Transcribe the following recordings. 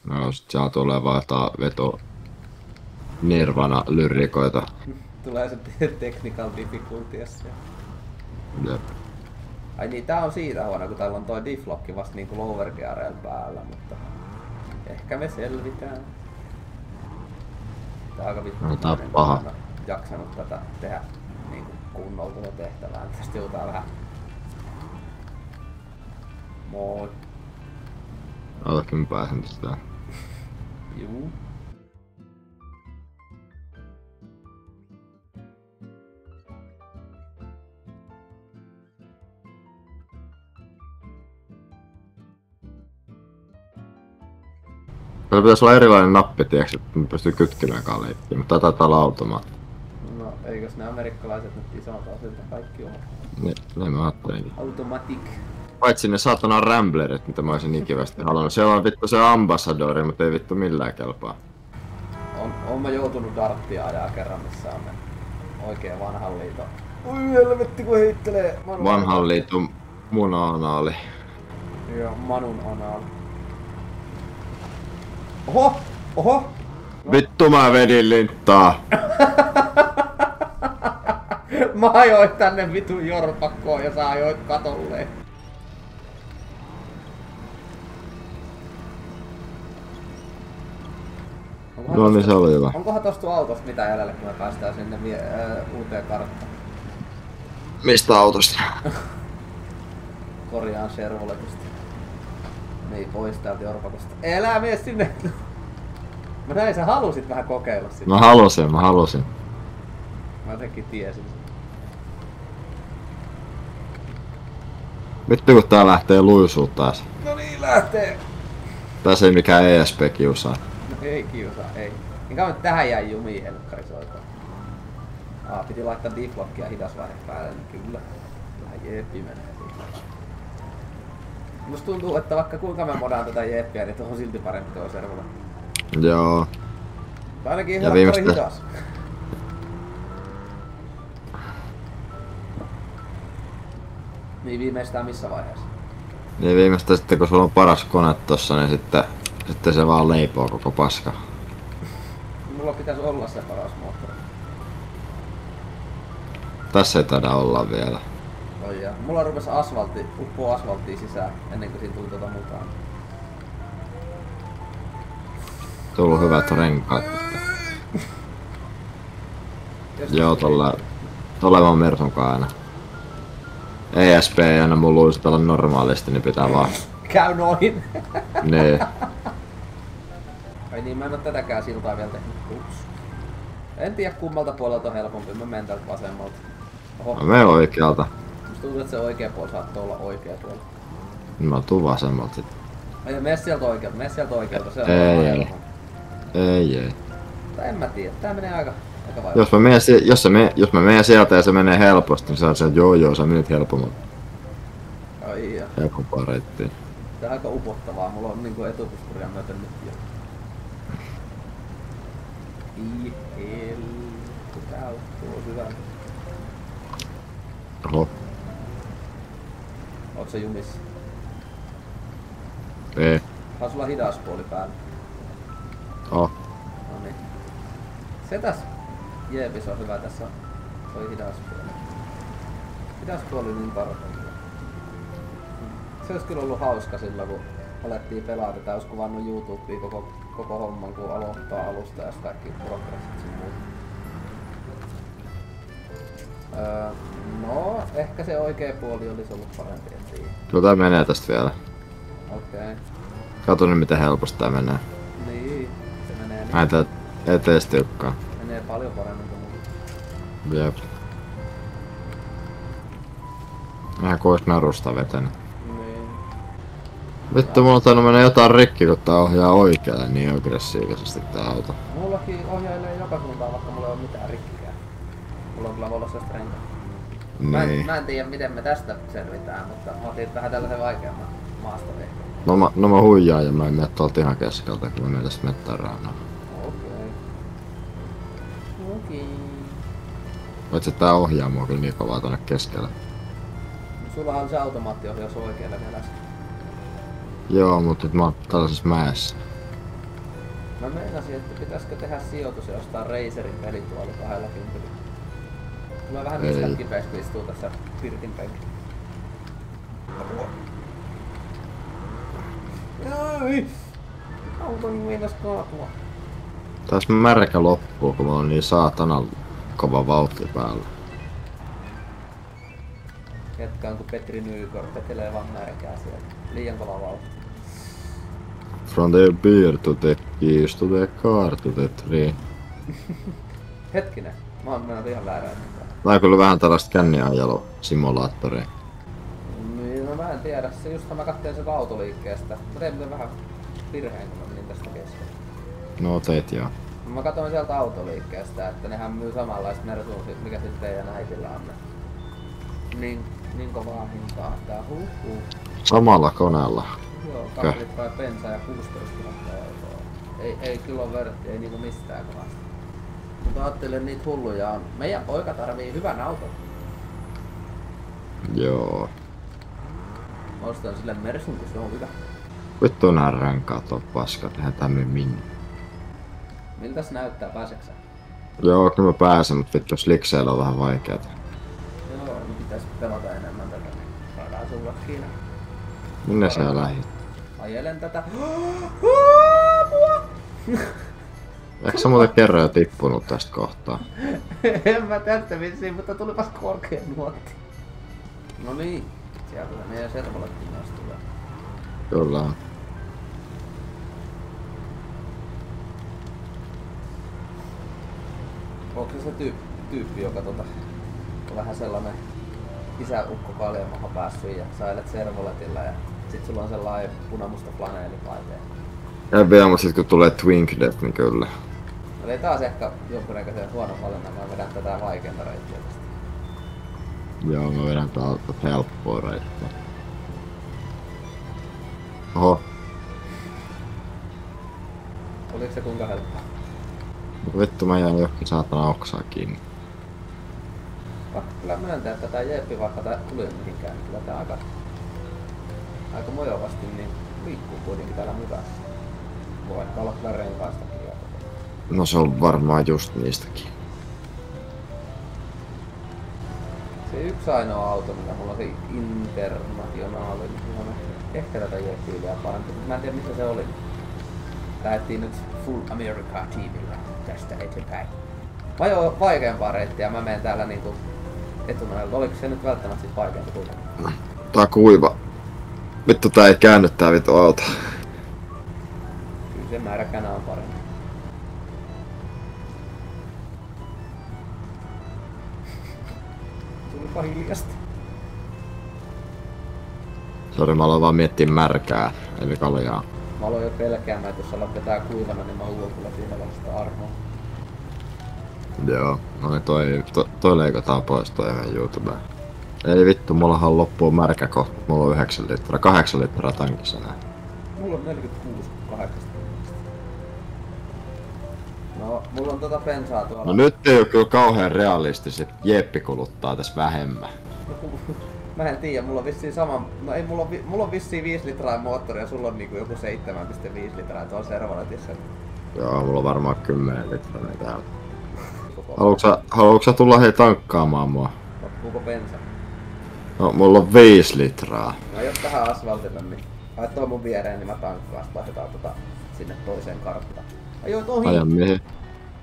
No sit saa tulee vaan jotain veto Nirvana lyrikoita. Tulee se technical difficulties. Jep. Ai niin, tää on siitä huono, kun täällä on toi difflocki vasta niinku lower gearilla päällä, mutta ehkä me selvitään. Tää on aika vittu. No, tää on paha. Jaksanut tätä tehdä niinku kunnolla tätä tehtävää. Tästä joutaa vähän. Moi. Otakin mä pääsen tästä. Juu. Täällä pitäis olla erilainen nappi, tiiäks, että mä pystyy kytkimään leikkiin, mutta taitaa olla automaatti. No, eikös ne amerikkalaiset nyt isolta asilta kaikki ole? Ne mä ajattelinkin. Automatic. Paitsi ne saatana Ramblerit, mitä mä olisin ikivästi halunnut. Siellä on vittu se Ambassadori, mutta ei vittu millään kelpaa. On mä joutunut darttia ajaa kerran, missä on ne oikein vanhan liiton. Oi helvetti kun heittelee! Vanhan liiton muna-anaali. Joo, Manun anaali. Oho! Oho! Vittu mä vedin linttaa! Mä ajoin tänne vitun jorpakkoon ja sä ajoit katolleen. No niin, se oli hyvä. Onkohan tosta autosta mitä jäljellä, kun me päästään sinne uuteen karttaan? Mistä autosta? Korjaan Chevroletista. Niin, pois täältä jorpakosta. Elää mene sinne! Mä näin, sä halusit vähän kokeilla sitä. Mä halusin. Mä jotenkin tiesin. Vittu kun tää lähtee luisuu taas. No niin, lähtee! Tässä ei mikään ESP kiusaa. No ei kiusaa, ei. Niin kauan tähän jäi jumiin helkkari soitaan. Piti laittaa deflockia hidasvaihe päälle, niin kyllä. Vähän jeppi menee siitä. Musta tuntuu, että vaikka kuinka mä modaan tätä jeppiä, niin on silti parempi toi servolla. Joo. Tai ainakin Ja helkkari hidas. Niin viimeistään missä vaiheessa? Niin viimeistä sitten kun sulla on paras kone tossa, niin sitten se vaan leipoo koko paska. Mulla pitäisi olla se paras moottori. Tässä ei taida olla vielä. Oi ja. Mulla rupesi uppoo asfalttia sisään ennen kuin siinä tuli tuota mukaan. Tullut hyvät renkaat. Joo, tolle mä Mersunkaan aina. ESP ei aina mun luulisi pelaa normaalisti, niin pitää vaan. Käy noin! Nee. Ai niin, mä en oo tätäkään siltaa vielä tehnyt. Ups. En tiedä kummalta puolelta on helpompi, mä menen täältä vasemmalta. Oho. Me oikealta. Musta tuntuu, että se oikea puoli saattoi olla oikea puoli. Mä tuun vasemmalta sit. Ai mene sieltä oikealta, se on Ei. Ei. Tai en mä tiedä, tää menee aika vaikeaa. Jos mä menen sieltä ja se menee helposti, niin sä oot että joo, sä menit helpommin. Ai ja. Helpompaa reittiin. Tää on aika upottavaa, mulla on niinku etupuskuria myöten nyt jo. Tää on hyvä. Oho. Oot sä jumissa? Ei. On sulla hidas puoli päällä. Oh. Noniin. Se tässä jeepis on hyvä, tässä on toi hidas puoli. Hidas puoli niin tarpeen. Se olisi kyllä ollut hauska silloin, kun alettiin pelata tätä, olisi kuvannut YouTubeen koko homman, kun aloittaa alusta ja kaikki progressit sun muut. No, ehkä se oikea puoli olisi ollut parempi, en tiedä. Tää menee tästä vielä. Okei. Kato nyt miten helposti tää menee. Niin, se menee niin. Mä en tee tiukkaa. Menee paljon paremmin kuin mulla. Jep. Vähän kuin ois narusta vetänyt. Niin. Vittu mulla on tainnut mennä jotain rikki, kun tää ohjaa oikealle niin aggressiivisesti tää auto. Mullakin ohjailee joka suuntaan, vaikka mulla ei oo mitään rikkikään. Mulla on kyllä valossasta renkaat. Niin. Mä en tiedä miten me tästä selvitään, mutta mä otin vähän tällaisen vaikeamman maaston ehkä. No mä huijaan ja mä en mene tuolta ihan keskeltä, kun mä menen tästä mettään raanaan. Okei. Paitsi tää ohjaa mua kyllä niin kovaa tonne keskelle. Sullahan se automaattiohjaus oikealle vielä. Joo, mutta nyt mä oon tällaisessa mäessä. Mä meinasin, että pitäisikö tehdä sijoitus jostain Razerin pelituoli 20. Mä vähän niskat kipeäks, kun istuu tässä pirtin penkillä. Ai! Auton meinas kaatua. Taas märkä loppuu, kun mulla on niin saatanan kova vauhti päällä. Jatkaan kun Petri Nykor vetelee vaan märkää sieltä. Liian kova vauhti. From the beer to the keys to the car to the tree. Hetkinen, mä oon mennyt ihan väärään. Tää on kyllä vähän tällaista känniajalo-simulaattoria. Niin, no mä en tiedä. Se just mä kattelin sen autoliikkeestä. Mä tein muuten vähän virheen, kun mä menin tästä kesken. No teit joo. Mä katsoin sieltä autoliikkeestä, että nehän myy samanlaista Mersuun, mikä sitten teidän äitillä on. Niin kovaa hintaa, tää Samalla koneella. Joo, 2 litraa bensaa ja 16 000 €. Ei kyllä on vertti, ei niinku mistään kovasti. Mutta ajattelen niitä hulluja on. Meidän poika tarvii hyvän auton. Joo. Mä ostan sille Mersun, kun se on hyvä. Vittu nää renkaat on paskat, eihän tämmöinen minne. Miltäs näyttää, pääseksä? Joo, kyllä mä pääsen, mutta vittu slikseillä on vähän vaikeeta. Joo, niin pitäis pelata enemmän tätä, niin saadaan sulla siinä. Minne sä lähit? Ajelen tätä. Eikö sä muuten kerran jo tippunut tästä kohtaa? En mä tästä vissiin, mutta tulipas korkea nuotti. No niin, sieltä meidän servoletkin taas tulee. Kyllä. Onko se tyyppi, joka on vähän sellainen isäukko kaljamaha päässyt ja sä ajelet servoletilla ja sit sulla on sellainen punamusta flaneelipaite. Ja vielä, mutta sit kun tulee Twinklet, niin kyllä. Eli taas ehkä jonkunnäköisen huonon valinnan, mä vedän tätä vaikeinta reittiä tästä. Joo, mä vedän täältä helppoa reittiä. Oho. Oliko se kuinka helppoa? Vittu mä jäin johonkin saatana oksaa kiinni. Pakko kyllä myöntää, että tää jeppi vaikka tää tuli mihinkään, niin kyllä tää aika mojovasti niin liikkuu kuitenkin täällä mukassa. Voi ehkä olla kyllä renkaistakin. No se on varmaan just niistäkin. Se yksi ainoa auto, mitä mulla on se Internationaali, niin on ehkä tätä jeppiä vielä parempi. Mä en tiedä missä se oli. Lähettiin nyt Full America-tiimillä tästä eteenpäin. Mä ajoin vaikeampaa reittiä, mä menen täällä niinku etunojalla. Oliko se nyt välttämättä sit vaikeampi kuitenkin? Tää on kuiva. Vittu tää ei käänny tää vittu auto. Kyllä se märkänä on parempi. Tulipa hiljasti. Sori, mä aloin vaan miettiä märkää, eli kaljaa. Mä aloin jo pelkäämään, että jos alat vetää kuivana, niin mä huuan kyllä siinä vasta armoa. Joo, no niin toi leikataan pois toi ihan YouTubeen. Ei vittu, mullahan loppuu märkä kohta. Mulla on 8 litraa tankissa nää. Mulla on 46,8. No, mulla on bensaa tuolla. No nyt ei oo kyllä kauhean realistiset. Jeppi kuluttaa tässä vähemmän. Mä en tiedä, mulla on vissiin sama... No ei, mulla on vissiin 5 litraa moottori ja sulla on niinku joku 7,5 litraa tuolla servoletissa. Joo, mulla on varmaan 10 litraa näitä täällä. Haluatko sä tulla hei tankkaamaan mua? Loppuuko bensa? No, mulla on 5 litraa. No jos tähän asfaltille, niin laittoi mun viereen, niin mä tankkaan. Sitten laitetaan sinne toiseen karttaan. Ajoit ohi! Ajan mihin?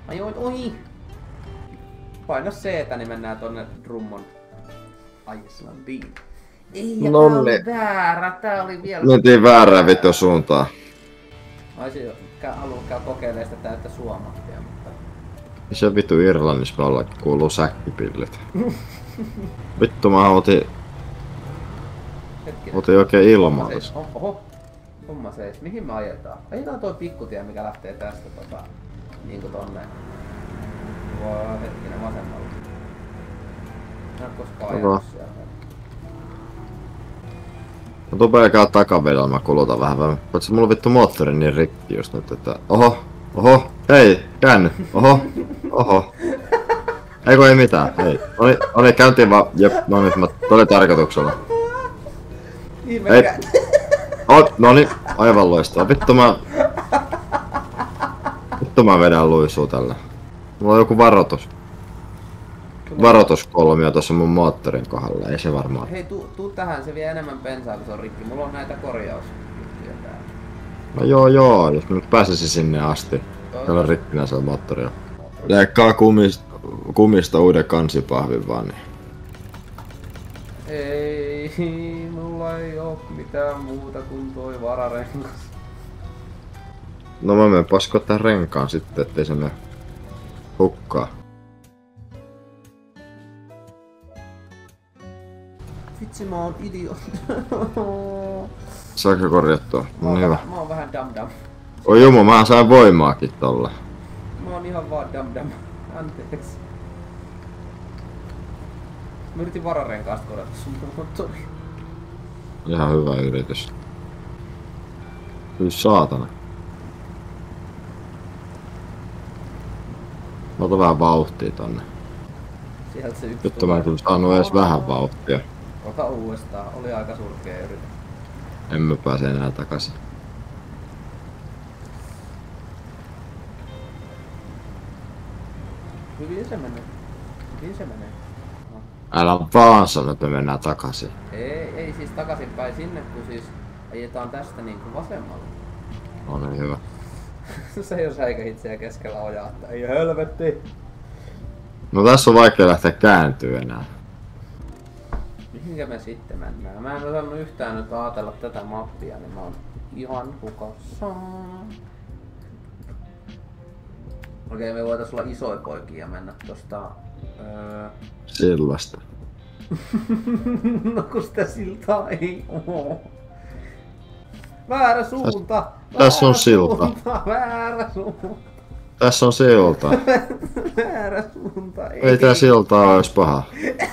Ajoit ohi! Paina C-tä, niin mennään tonne Drummond Islandiin. Ei, ja Nonni. tää oli väärä, tää oli vielä... Mentiin väärään vittu suuntaan. Mä olisin halunnut käydä kokeilemaan sitä täyttä suomattia, mutta... Se vittu Irlannissa ollakin kuuluu säkkipillit. Vittu mä otin oikein ilmoitus. Oho, homma seis. Mihin me ajetaan? Ajetaan toi pikkutie, mikä lähtee tästä niinku tonne... Hetkinen vasemmalle. Mä en koskaan ajanut siellä. No tuu pelkää takavedellä, mä kulutan vähän vähemmän. Paitsi mulla on vittu moottori niin rikki just nyt, että... Oho, hei, käänny, oho. Eiku ei mitään, hei. Oli käyntiin vaan, jep, no nyt mä, oli tarkoituksella. Hei. Noniin, aivan loistaa. Vittu mä... Vittu mä vedän luisuu tällä. Mulla on joku varoitus. Varoituskolmio tuossa mun moottorin kohdalla, ei se varmaan. Hei, tuu tähän, se vie enemmän bensaa kun se on rikki. Mulla on näitä korjausjuttuja täällä. No joo, jos mä nyt pääsisin sinne asti. Täällä on rikkinä se moottorilla. Leikkaa kumista uuden kansipahvin vaan niin. Ei, mulla ei oo mitään muuta kuin toi vararengas. No mä menen paskottaa renkaan sitten, ettei se mene hukkaa. Vitsi, mä oon idiootti. Saako korjattua? No niin hyvä. Mä oon vähän dam. Oi jumo, mä sain voimaakin tolla. Mä oon ihan vaan dam. Anteeksi. Mä yritin vararenkaasta korjata sun moottori. Ihan hyvä yritys. Kyllä saatana. Mä otan vähän vauhtia tonne. Sieltä se yksi. Nyt mä en kyllä saanut edes vähän vauhtia. Ota uudestaan, oli aika surkea yritys. En mä pääse enää takaisin. Hyvin se menee. No. Älä vaan sano, että me mennään takaisin. Ei siis takaisinpäin sinne, kun siis ajetaan tästä niinku vasemmalle. No niin hyvä. Se jos häikähit siellä keskellä ojaa, että ei helvetti. No tässä on vaikea lähteä kääntyä enää. Mihinkä me sitten mennään? Mä en osannut yhtään nyt ajatella tätä mappia, niin mä oon ihan hukassa. Okei, me voitais olla isoja poikia ja mennä tosta... Sillasta. No kun sitä siltaa ei oo. Väärä suunta! Tässä on silta. Väärä suunta! Tässä on silta. Väärä suunta! Ei tää silta oo edes paha.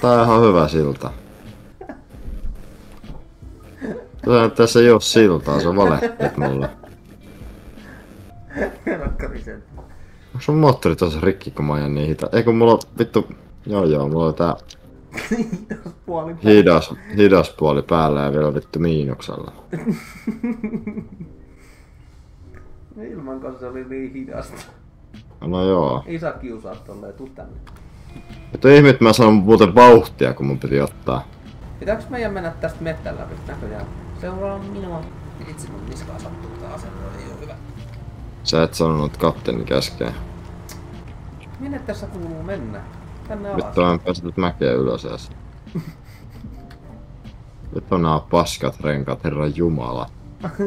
Tää on ihan hyvä silta. Tässä ei oo siltaa, se valehteet mulle. Onko sun moottori tossa rikki, kun mä ajan niin hita? Eikö mulla on vittu... Joo, mulla on tää... hidas puoli päällä ja vielä vittu miinuksella. Ilman kanssa se oli niin hidasta. No joo. Ei saa kiusaa tolleen, tuu tänne. Mutta ihmet mä sanon muuten vauhtia, kun mun piti ottaa. Pitääks meidän mennä tästä mettän läpi näköjään? Seuraa minua. Itse mun niskaa sattuu tää asento, ei oo hyvä. Sä et sanonut kapteeni käskeen. Minne tässä kuuluu mennä? Tänne alas. Vittu mä pääset mäkeä ylös edes. Vittu nää paskat renkaat, herran jumala.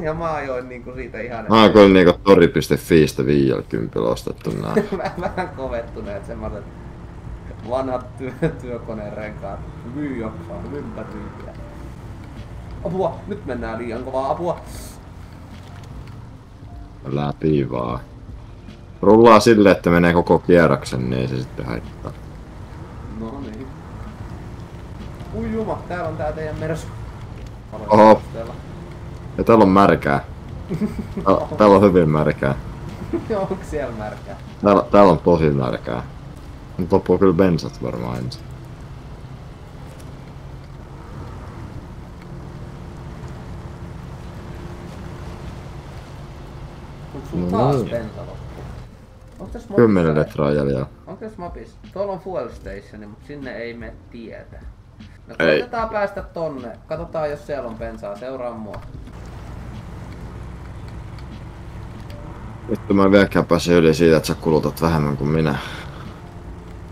Ja mä ajoin niinku siitä ihan... Mä oon kyllä niinku tori.fiistä 50 ostettu nää. Vähän kovettuneet semmoset vanhat työkoneen renkaat. Hyvin jaksaa, hyvinpä tyyppiä. Apua! Nyt mennään liian kovaa, apua! Läpi vaan. Rullaa silleen, että menee koko kierroksen, niin ei se sitten haittaa. No niin. Ui juma, täällä on tää teidän mersu. Oho. Ja täällä on märkää. Täällä on hyvin märkää. Onko siellä märkää? Täällä on tosi märkää. Mut loppuu kyllä bensat varmaan ensin. Onko sun taas bensa loppu? Onko tässä 10 litraa jäljellä. Onko tässä mapissa? Tuolla on fuel station, mutta sinne ei mene tietä. No Ei. koitetaan päästä tonne. Katsotaan jos siellä on bensaa. Seuraa mua. Vittu mä en vieläkään pääse yli siitä, että sä kulutat vähemmän kuin minä.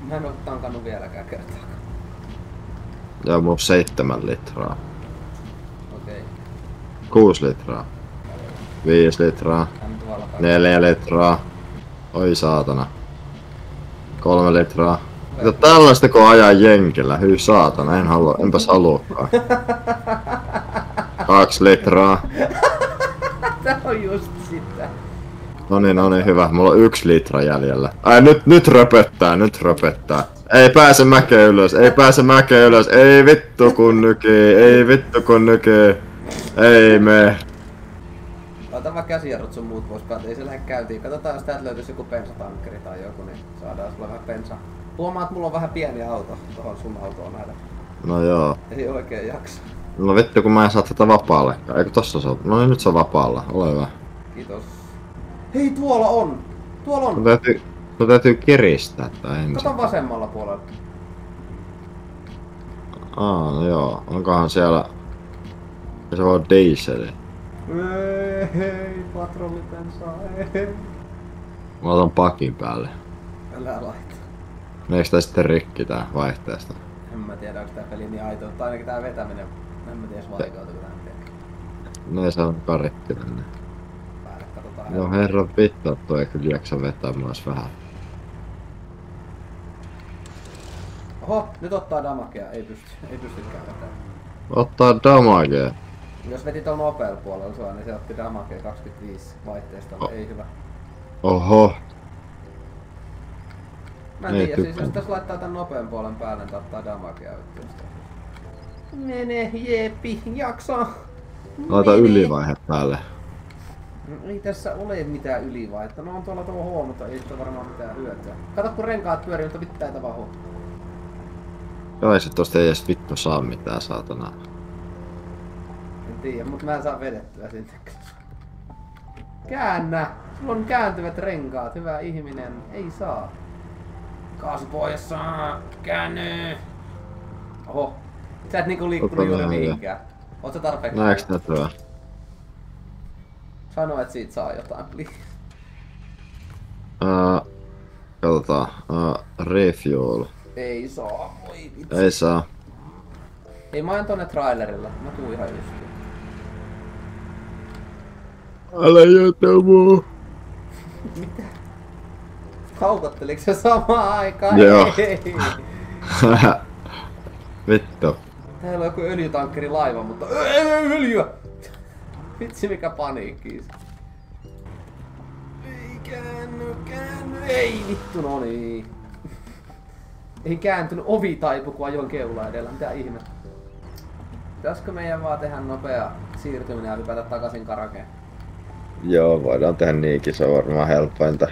Mä en oo tankannut vieläkään kertaa. Ja mulla on 7 litraa. Okei. 6 litraa. 5 litraa. 4 litraa. Oi saatana. 3 litraa. Mitä tällaista kun ajaa jenkillä? Hyi saatana, enpäs haluakaan. 2 litraa. Tää on just sitä. Noniin, hyvä. Mulla on 1 litra jäljellä. Ai nyt röpöttää. Ei pääse mäkeen ylös, ei vittu kun nykii, ei me. Ota mä käsijarrut sun muut pois päältä, ei se lähde käyntiin. Katsotaan jos täältä löytyisi joku bensatankkeri tai joku, niin saadaan sulla vähän bensaa. Huomaa, että mulla on vähän pieni auto tohon sun autoon nähdä. No joo. Ei oikein jaksa. No vittu kun mä en saa tätä vapaallekaan. Eikö tossa se on? No niin nyt se on vapaalla, ole hyvä. Kiitos. Hei tuolla on! Tuolla on! Sun täytyy kiristää tää ensin. Kato vasemmalla puolella. No joo. Onkohan siellä... Se on diesel. Ei, patrollipensaa, ei. Mä otan pakin päälle. Älä laita. Meneekö tää sitten rikki tää vaihteesta? En mä tiedä, onko tää peli niin aito, mutta ainakin tää vetäminen. En mä tiedä, jos vaikeutuuko tää tekee. Ne saa karikki tänne. Päälle katsotaan. Joo herra vittu, toi ei kyllä jaksa vetää myös vähän. Oho, nyt ottaa damakea. Ei pystykään vetämään. Ottaa damagea. Jos veti tuon nopealla puolella sua, niin se otti damakea 25 vaihteesta. Ei hyvä. Oho. Mä en tiedä, siis jos tässä laittaa tän nopean puolen päälle, niin ottaa damakea yhtiöstä. Mene, jeepi, jaksaa! Laita ylivaihe päälle. No, ei tässä ole mitään ylivaihetta. No on tuolla tuo H, mutta ei sitä varmaan mitään hyötyä. Kato kun renkaat pyörii, mutta vittu ei tapahdu. Joo, ei se tosta ei edes vittu saa mitään, saatana. En tiedä, mut mä en saa vedettyä sinne. Käännä! Sulla on kääntyvät renkaat, hyvä ihminen. Ei saa. Kaasupohjassa! Käänny! Oho. Sä et niinku liikkunut juuri mihinkään. Oot sä tarpeeksi? Näeks nää tuo? Sano, et siitä saa jotain, please. Katsotaan. Refuel. Ei saa, voi vitsi. Ei saa. Ei, mä oon tonne trailerilla. Mä tuun ihan justiin. Älä jätä mua. Mitä? Kaukotteliko se samaan aikaan? Joo. Ei. Vittu. Täällä on joku öljytankkeri laiva, mutta ei öljyä! Vitsi mikä paniikki. Ei käänny. Ei vittu, no niin. Ei kääntynyt, ovi taipu kun ajoin keula edellä, mitä ihmettä. Pitäisikö meidän vaan tehdä nopea siirtyminen ja hypätä takaisin karakeen? Joo, voidaan tehdä niinkin, se on varmaan helpointa.